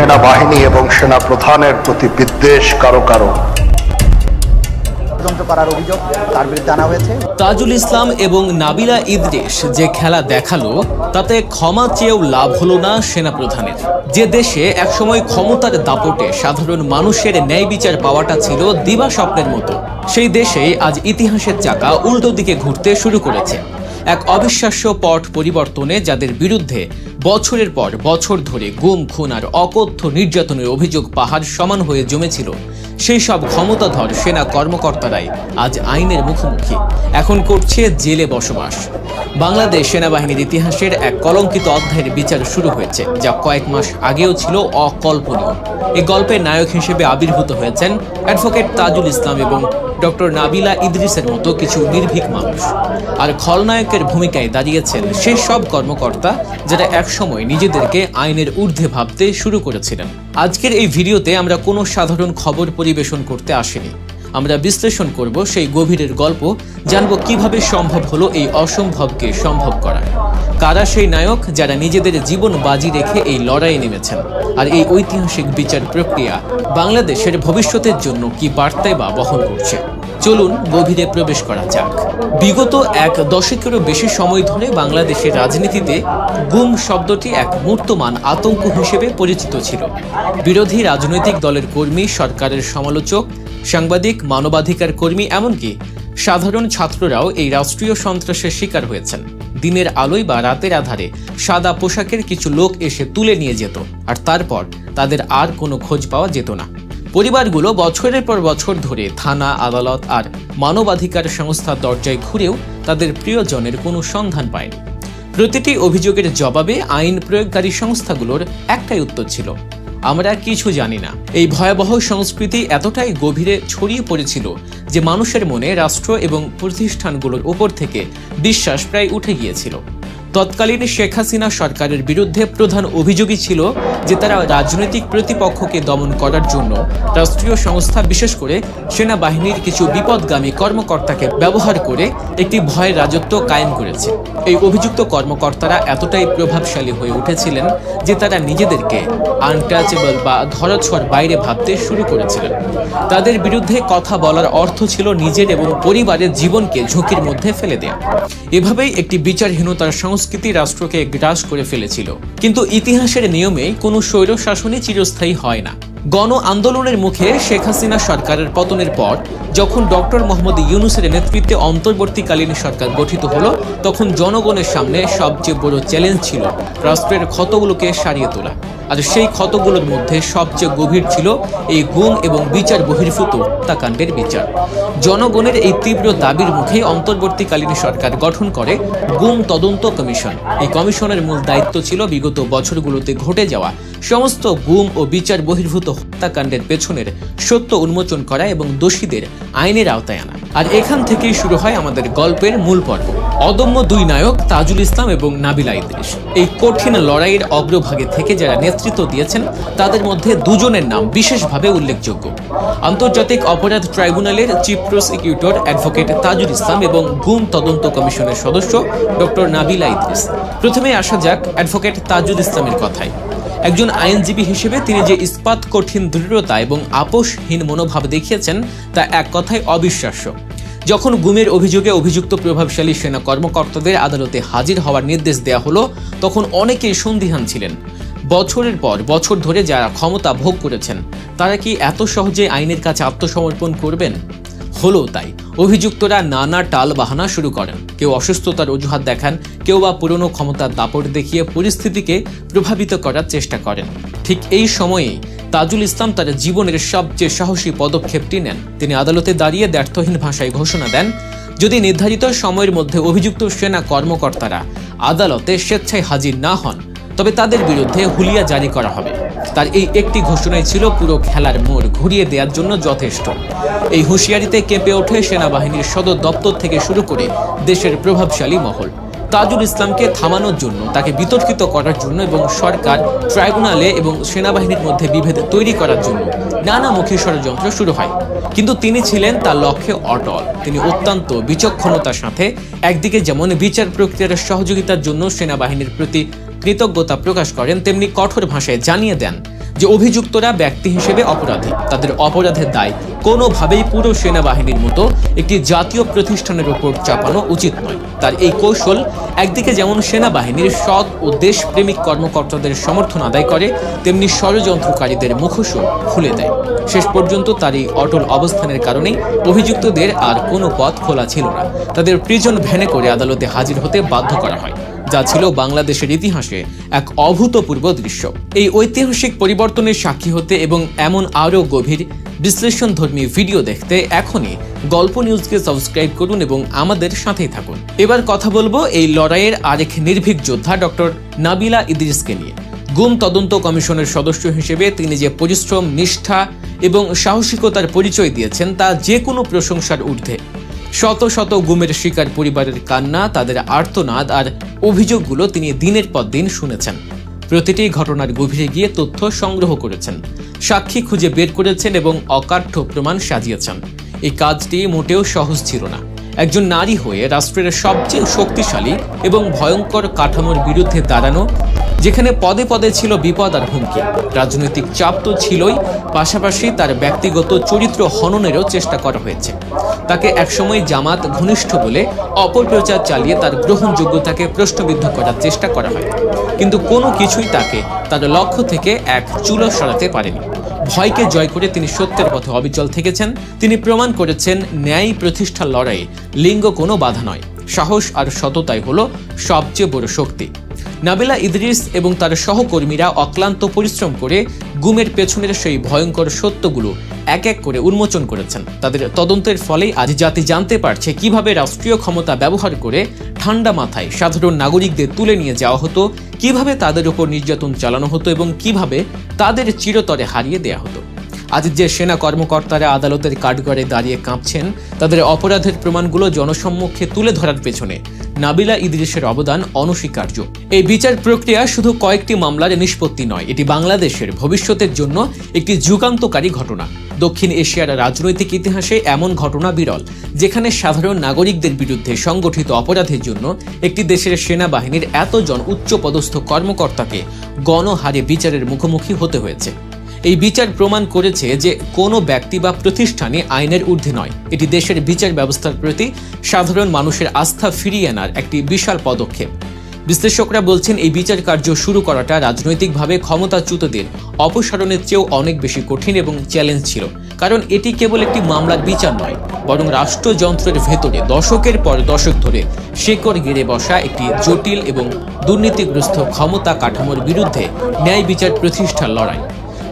সেনাবাহিনী এবং সেনা প্রধানের প্রতি বিদ্বেষ কারো কারো করার অভিযোগ তার বিরুদ্ধে আনা হয়েছে। তাজুল ইসলাম এবং নাবিলা ইদ্রিস যে খেলা দেখালো তাতে ক্ষমা চেয়েও লাভ হলো না সেনাপ্রধানের। যে দেশে একসময় ক্ষমতার দাপটে সাধারণ মানুষের ন্যায় বিচার পাওয়াটা ছিল দিবা স্বপ্নের মতো, সেই দেশেই আজ ইতিহাসের চাকা উল্টো দিকে ঘুরতে শুরু করেছে। এক অবিশ্বাস্য পট পরিবর্তনে যাদের বিরুদ্ধে বছরের পর বছর ধরে গুম, খুন আর অকথ্য নির্যাতনের অভিযোগ পাহাড় সমান হয়ে জমেছিল, সেই সব ক্ষমতাধর সেনা কর্মকর্তারাই আজ আইনের মুখোমুখি, এখন করছে জেলে বসবাস। বাংলাদেশ সেনাবাহিনীর ইতিহাসের এক কলঙ্কিত অধ্যায়ের বিচার শুরু হয়েছে, যা কয়েক মাস আগেও ছিল অকল্পনীয়। এই গল্পের নায়ক হিসেবে আবির্ভূত হয়েছেন অ্যাডভোকেট তাজুল ইসলাম এবং ডক্টর নাবিলা ইদ্রিসের মতো কিছু নির্ভীক মানুষ। আর খলনায়কের ভূমিকায় দাঁড়িয়েছেন সেই সব কর্মকর্তা যারা একসময় নিজেদেরকে আইনের ঊর্ধ্বে ভাবতে শুরু করেছিলেন। আজকের এই ভিডিওতে আমরা কোনো সাধারণ খবর পরিবেশন করতে আসিনি। আমরা বিশ্লেষণ করব সেই গভীরের গল্প, জানব কিভাবে সম্ভব হলো এই অসম্ভবকে সম্ভব করা। কারা সেই নায়ক যারা নিজেদের জীবন বাজি রেখে এই লড়াইয়ে নেমেছেন, আর এই ঐতিহাসিক বিচার প্রক্রিয়া বাংলাদেশের ভবিষ্যতের জন্য কি বার্তাই বা বহন করছে। চলুন গভীরে প্রবেশ করা যাক। বিগত এক দশকেরও বেশি সময় ধরে বাংলাদেশের রাজনীতিতে গুম শব্দটি এক মূর্তমান আতঙ্ক হিসেবে পরিচিত ছিল। বিরোধী রাজনৈতিক দলের কর্মী, সরকারের সমালোচক, সাংবাদিক, মানবাধিকার কর্মী, এমনকি সাধারণ ছাত্ররাও এই রাষ্ট্রীয় সন্ত্রাসের শিকার হয়েছেন। দিনের আলোয় বা রাতের আধারে সাদা পোশাকের কিছু লোক এসে তুলে নিয়ে যেত, আর তারপর তাদের আর কোনো খোঁজ পাওয়া যেত না। পরিবারগুলো বছরের পর বছর ধরে থানা, আদালত আর মানবাধিকার সংস্থার দরজায় ঘুরেও তাদের প্রিয়জনের কোনো সন্ধান পায়নি। প্রতিটি অভিযোগের জবাবে আইন প্রয়োগকারী সংস্থাগুলোর একটাই উত্তর ছিল, আমরা কিছু জানি না। এই ভয়াবহ সংস্কৃতি এতটাই গভীরে ছড়িয়ে পড়েছিল যে মানুষের মনে রাষ্ট্র এবং প্রতিষ্ঠানগুলোর উপর থেকে বিশ্বাস প্রায় উঠে গিয়েছিল। তৎকালীন শেখ হাসিনা সরকারের বিরুদ্ধে প্রধান অভিযোগই ছিল যে তারা রাজনৈতিক প্রতিপক্ষকে দমন করার জন্য রাষ্ট্রীয় সংস্থা, বিশেষ করে সেনাবাহিনীর কিছু বিপদগামী কর্মকর্তাকে ব্যবহার করে একটি ভয়ের রাজত্ব কায়েম করেছে। এই অভিযুক্ত কর্মকর্তারা এতটাই প্রভাবশালী হয়ে উঠেছিলেন যে তারা নিজেদেরকে আনটাচেবল বা ধরাছোঁয়ার বাইরে ভাবতে শুরু করেছিলেন। তাদের বিরুদ্ধে কথা বলার অর্থ ছিল নিজের এবং পরিবারের জীবনকে ঝুঁকির মধ্যে ফেলে দেয়া। এভাবেই একটি বিচারহীনতার সংস্কৃতি রাষ্ট্রকে গ্রাস করে ফেলেছিল। কিন্তু ইতিহাসের নিয়মে কোনো স্বৈর শাসনই চিরস্থায়ী হয় না। গণ আন্দোলনের মুখে শেখ হাসিনা সরকারের পতনের পর যখন ডক্টর মোহাম্মদ ইউনূসের নেতৃত্বে অন্তর্বর্তীকালীন সরকার গঠিত হলো, তখন জনগণের সামনে সবচেয়ে বড় চ্যালেঞ্জ ছিল রাষ্ট্রের ক্ষতগুলোকে সারিয়ে তোলা। আর সেই ক্ষতগুলোর মধ্যে সবচেয়ে গভীর ছিল এই গুম এবং বিচার বহির্ভূত হত্যাকাণ্ডের বিচার। জনগণের এই তীব্র দাবির মুখে অন্তর্বর্তীকালীন সরকার গঠন করে গুম তদন্ত কমিশন। এই কমিশনের মূল দায়িত্ব ছিল বিগত বছরগুলোতে ঘটে যাওয়া সমস্ত গুম ও বিচার বহির্ভূত হত্যাকাণ্ডের পেছনের সত্য উন্মোচন করা এবং দোষীদের আইনের আওতায় আনা। আর এখান থেকেই শুরু হয় আমাদের গল্পের মূল পর্ব। অদম্য দুই নায়ক তাজুল ইসলাম এবং নাবিলা ইদ্রিস। এই কঠিন লড়াইয়ের অগ্রভাগে থেকে যারা নেতৃত্ব দিয়েছেন তাদের মধ্যে দুজনের নাম বিশেষভাবে উল্লেখযোগ্য। আন্তর্জাতিক অপরাধ ট্রাইব্যুনালের chief prosecutor advocate Tajul Islam এবং গুম তদন্ত কমিশনের সদস্য ডক্টর নাবিলা ইদ্রিস। প্রথমে আসা যাক অ্যাডভোকেট তাজুল ইসলামের কথায়। একজন আইনজীবী হিসেবে তিনি যে ইস্পাত কঠিন দৃঢ়তা এবং আপোষহীন মনোভাব দেখিয়েছেন তা এক কথায় অবিশ্বাস্য। যখন গুমের অভিযোগে অভিযুক্ত প্রভাবশালী সেনা কর্মকর্তাদের আদালতে হাজির হওয়ার নির্দেশ দেওয়া হলো, তখন অনেকেই সন্দিহান ছিলেন। বছরের পর বছর ধরে যারা ক্ষমতা ভোগ করেছেন তারা কি এত সহজে আইনের কাছে আত্মসমর্পণ করবেন? হলো তাই। অভিযুক্তরা নানা টাল বাহানা শুরু করেন। কেউ অসুস্থতার অজুহাত দেখান, কেউ বা পুরনো ক্ষমতার দাপট দেখিয়ে পরিস্থিতিকে প্রভাবিত করার চেষ্টা করেন। ঠিক এই সময়েই তাজুল ইসলাম তার জীবনের সবচেয়ে সাহসী পদক্ষেপটি নেন। তিনি আদালতে দাঁড়িয়ে দ্ব্যর্থহীন ভাষায় ঘোষণা দেন, যদি নির্ধারিত সময়ের মধ্যে অভিযুক্ত সেনা কর্মকর্তারা আদালতে স্বেচ্ছায় হাজির না হন তবে তাদের বিরুদ্ধে হুলিয়া জারি করা হবে। তার এই একটি ঘোষণাই ছিল পুরো খেলার মোড় ঘুরিয়ে দেওয়ার জন্য যথেষ্ট। এই হুঁশিয়ারিতে কেঁপে ওঠে সেনাবাহিনীর সদর দপ্তর থেকে শুরু করে দেশের প্রভাবশালী মহল। তাজুল ইসলামকে থামানোর জন্য, তাকে বিতর্কিত করার জন্য এবং সরকার, ট্রাইব্যুনালে এবং সেনাবাহিনীর মধ্যে বিভেদ তৈরি করার জন্য নানামুখী ষড়যন্ত্র শুরু হয়। কিন্তু তিনি ছিলেন তার লক্ষ্যে অটল। তিনি অত্যন্ত বিচক্ষণতার সাথে একদিকে যেমন বিচার প্রক্রিয়ার সহযোগিতার জন্য সেনাবাহিনীর প্রতি কৃতজ্ঞতা প্রকাশ করেন, তেমনি কঠোর ভাষায় জানিয়ে দেন যে অভিযুক্তরা ব্যক্তি হিসেবে অপরাধী, তাদের অপরাধের দায় কোনোভাবেই পুরো সেনাবাহিনীর মতো একটি জাতীয় প্রতিষ্ঠানের উপর চাপানো উচিত নয়। তার এই কৌশল একদিকে যেমন সেনাবাহিনীর সৎ ও দেশপ্রেমিক কর্মকর্তাদের সমর্থন আদায় করে, তেমনি ষড়যন্ত্রকারীদের মুখোশও খুলে দেয়। শেষ পর্যন্ত তার এই অটল অবস্থানের কারণেই অভিযুক্তদের আর কোনো পথ খোলা ছিল না। তাদের প্রিজন ভ্যানে করে আদালতে হাজির হতে বাধ্য করা হয়, যা ছিল বাংলাদেশের ইতিহাসে এক অভূতপূর্ব দৃশ্য। এই ঐতিহাসিক পরিবর্তনের সাক্ষী হতে এবং এমন আরও গভীর বিশ্লেষণধর্মী ভিডিও দেখতে এখনই গল্প নিউজকে সাবস্ক্রাইব করুন এবং আমাদের সাথেই থাকুন। এবার কথা বলবো এই লড়াইয়ের আরেক নির্ভীক যোদ্ধা ডক্টর নাবিলা ইদ্রিসকে নিয়ে। গুম তদন্ত কমিশনের সদস্য হিসেবে তিনি যে পরিশ্রম, নিষ্ঠা এবং সাহসিকতার পরিচয় দিয়েছেন তা যে কোনো প্রশংসার ঊর্ধ্বে। শত শত গুমের শিকার পরিবারের কান্না, তাদের আর্তনাদ আর অভিযোগগুলো তিনি দিনের পর দিন শুনেছেন। প্রতিটি ঘটনার গভীরে গিয়ে তথ্য সংগ্রহ করেছেন, সাক্ষী খুঁজে বের করেছেন এবং অকাঠ্য প্রমাণ সাজিয়েছেন। এই কাজটি মোটেও সহজ ছিল না। একজন নারী হয়ে রাষ্ট্রের সবচেয়ে শক্তিশালী এবং ভয়ঙ্কর কাঠামোর বিরুদ্ধে দাঁড়ানো, যেখানে পদে পদে ছিল বিপদ আর হুমকি। রাজনৈতিক চাপ তো ছিলই, পাশাপাশি তার ব্যক্তিগত চরিত্র হননেরও চেষ্টা করা হয়েছে। তাকে একসময় জামাত ঘনিষ্ঠ বলে অপপ্রচার চালিয়ে তার গ্রহণযোগ্যতাকে প্রশ্নবিদ্ধ করার চেষ্টা করা হয়, কিন্তু কোনো কিছুই তাকে তার লক্ষ্য থেকে এক চুলো সরাতে পারেনি। ভয়কে জয় করে তিনি সত্যের পথে অবিচল থেকেছেন। তিনি প্রমাণ করেছেন ন্যায় প্রতিষ্ঠার লড়াইয়ে লিঙ্গ কোনো বাধা নয়, সাহস আর সততাই হলো সবচেয়ে বড় শক্তি। নাবিলা ইদ্রিস এবং তার সহকর্মীরা অক্লান্ত পরিশ্রম করে গুমের পেছনের সেই ভয়ঙ্কর সত্যগুলো এক এক করে উন্মোচন করেছেন। তাদের তদন্তের ফলেই আজ জাতি জানতে পারছে কিভাবে রাষ্ট্রীয় ক্ষমতা ব্যবহার করে ঠান্ডা মাথায় সাধারণ নাগরিকদের তুলে নিয়ে যাওয়া হতো, কিভাবে তাদের উপর নির্যাতন চালানো হতো এবং কিভাবে তাদের চিরতরে হারিয়ে দেয়া হতো। আজ যে সেনা কর্মকর্তারা আদালতের কাঠগড়ে দাঁড়িয়ে কাঁপছেন, তাদের অপরাধের প্রমাণগুলো জনসম্মুখে তুলে ধরার পেছনে নাবিলা ইদ্রিসের অবদান অনস্বীকার্য। এই বিচার প্রক্রিয়া শুধু কয়েকটি মামলার নিষ্পত্তি নয়, এটি বাংলাদেশের ভবিষ্যতের জন্য একটি যুগান্তকারী ঘটনা। দক্ষিণ এশিয়ার রাজনৈতিক ইতিহাসে এমন ঘটনা বিরল, যেখানে সাধারণ নাগরিকদের বিরুদ্ধে সংগঠিত অপরাধের জন্য একটি দেশের সেনাবাহিনীর এতজন উচ্চপদস্থ কর্মকর্তাকে গণহারে বিচারের মুখোমুখি হতে হয়েছে। এই বিচার প্রমাণ করেছে যে কোনো ব্যক্তি বা প্রতিষ্ঠানে আইনের ঊর্ধ্বে নয়। এটি দেশের বিচার ব্যবস্থার প্রতি সাধারণ মানুষের আস্থা ফিরিয়ে আনার একটি বিশাল পদক্ষেপ। বিশ্লেষকরা বলছেন এই বিচার কার্য শুরু করাটা রাজনৈতিকভাবে ক্ষমতাচ্যুতদের অপসারণের চেয়েও অনেক বেশি কঠিন এবং চ্যালেঞ্জ ছিল, কারণ এটি কেবল একটি মামলার বিচার নয়, বরং রাষ্ট্রযন্ত্রের ভেতরে দশকের পর দশক ধরে শেকড় গেড়ে বসা একটি জটিল এবং দুর্নীতিগ্রস্ত ক্ষমতা কাঠামোর বিরুদ্ধে ন্যায় বিচার প্রতিষ্ঠার লড়াই।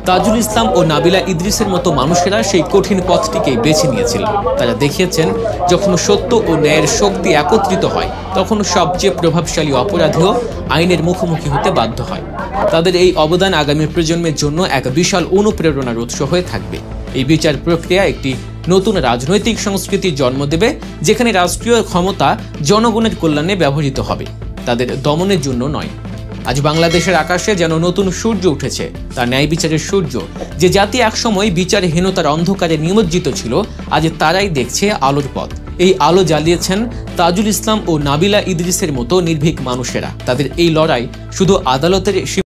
তাজুল ইসলাম ও নাবিলা ইদ্রিসের মতো মানুষেরা সেই কঠিন পথটিকেই বেছে নিয়েছিলেন। তারা দেখিয়েছেন যখন সত্য ও ন্যায়ের শক্তি একত্রিত হয়, তখন সবচেয়ে প্রভাবশালী অপরাধীও আইনের মুখোমুখি হতে বাধ্য হয়। তাদের এই অবদান আগামী প্রজন্মের জন্য এক বিশাল অনুপ্রেরণার উৎস হয়ে থাকবে। এই বিচার প্রক্রিয়া একটি নতুন রাজনৈতিক সংস্কৃতির জন্ম দেবে, যেখানে রাষ্ট্রীয় ক্ষমতা জনগণের কল্যাণে ব্যবহৃত হবে, তাদের দমনের জন্য নয়। আজ বাংলাদেশের আকাশে যেন নতুন সূর্য উঠেছে, তা ন্যায় বিচারের সূর্য। যে জাতি একসময় বিচারহীনতার অন্ধকারে নিমজ্জিত ছিল, আজ তারাই দেখছে আলোর পথ। এই আলো জ্বালিয়েছেন তাজুল ইসলাম ও নাবিলা ইদ্রিসের মতো নির্ভীক মানুষেরা। তাদের এই লড়াই শুধু আদালতের